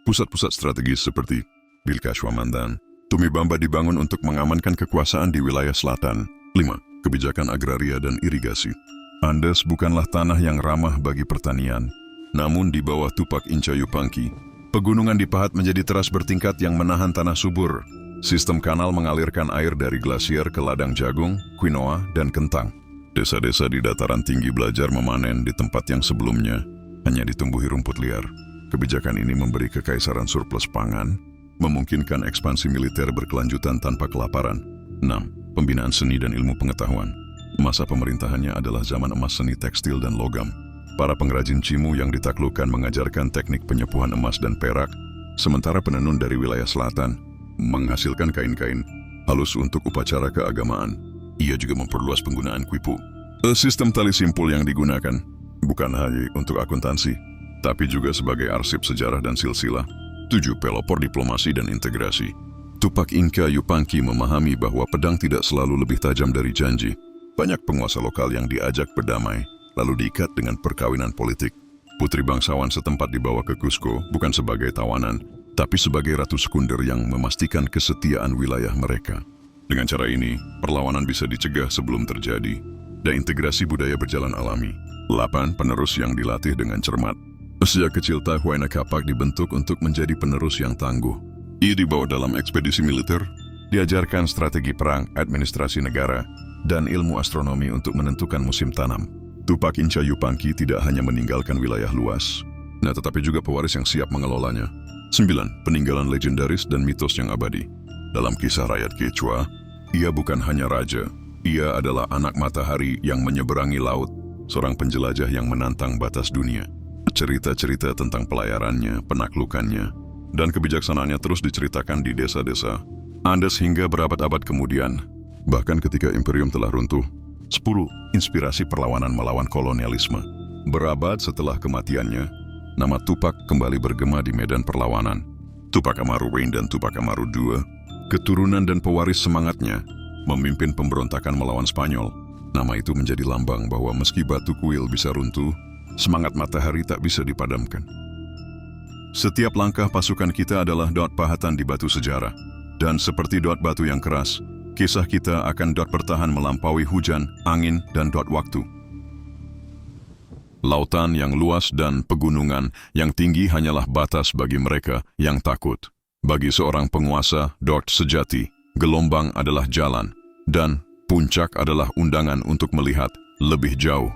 Pusat-pusat strategis seperti Bilkashwamandan, Tumibamba dibangun untuk mengamankan kekuasaan di wilayah selatan. 5. Kebijakan agraria dan irigasi. Andes bukanlah tanah yang ramah bagi pertanian, namun di bawah Tupac Inca Yupanqui, pegunungan dipahat menjadi teras bertingkat yang menahan tanah subur. Sistem kanal mengalirkan air dari glasier ke ladang jagung, quinoa, dan kentang. Desa-desa di dataran tinggi belajar memanen di tempat yang sebelumnya hanya ditumbuhi rumput liar. Kebijakan ini memberi kekaisaran surplus pangan, memungkinkan ekspansi militer berkelanjutan tanpa kelaparan. 6. Pembinaan seni dan ilmu pengetahuan. Masa pemerintahannya adalah zaman emas seni tekstil dan logam. Para pengrajin cimu yang ditaklukkan mengajarkan teknik penyepuhan emas dan perak, sementara penenun dari wilayah selatan menghasilkan kain-kain halus untuk upacara keagamaan. Ia juga memperluas penggunaan kuipu. Sistem tali simpul yang digunakan bukan hanya untuk akuntansi, tapi juga sebagai arsip sejarah dan silsilah. 7. Pelopor diplomasi dan integrasi. Tupac Inca Yupanqui memahami bahwa pedang tidak selalu lebih tajam dari janji. Banyak penguasa lokal yang diajak berdamai, lalu diikat dengan perkawinan politik. Putri bangsawan setempat dibawa ke Cusco bukan sebagai tawanan, tapi sebagai ratu sekunder yang memastikan kesetiaan wilayah mereka. Dengan cara ini, perlawanan bisa dicegah sebelum terjadi, dan integrasi budaya berjalan alami. 8. Penerus yang dilatih dengan cermat. Sejak kecil Huayna Capac dibentuk untuk menjadi penerus yang tangguh. Ia dibawa dalam ekspedisi militer, diajarkan strategi perang, administrasi negara, dan ilmu astronomi untuk menentukan musim tanam. Tupac Inca Yupanqui tidak hanya meninggalkan wilayah luas, tetapi juga pewaris yang siap mengelolanya. 9. Peninggalan legendaris dan mitos yang abadi. Dalam kisah rakyat Quechua, ia bukan hanya raja, ia adalah anak matahari yang menyeberangi laut, seorang penjelajah yang menantang batas dunia. Cerita-cerita tentang pelayarannya, penaklukannya, dan kebijaksanaannya terus diceritakan di desa-desa Andes hingga berabad-abad kemudian. Bahkan ketika imperium telah runtuh. 10. Inspirasi perlawanan melawan kolonialisme. Berabad setelah kematiannya, nama Tupac kembali bergema di medan perlawanan. Tupac Amaru I dan Tupac Amaru II, keturunan dan pewaris semangatnya, memimpin pemberontakan melawan Spanyol. Nama itu menjadi lambang bahwa meski batu kuil bisa runtuh, semangat matahari tak bisa dipadamkan. Setiap langkah pasukan kita adalah dot pahatan di batu sejarah. Dan seperti dot batu yang keras, kisah kita akan dot bertahan melampaui hujan, angin, dan dot waktu. Lautan yang luas dan pegunungan yang tinggi hanyalah batas bagi mereka yang takut. Bagi seorang penguasa, dot sejati, gelombang adalah jalan, dan puncak adalah undangan untuk melihat lebih jauh.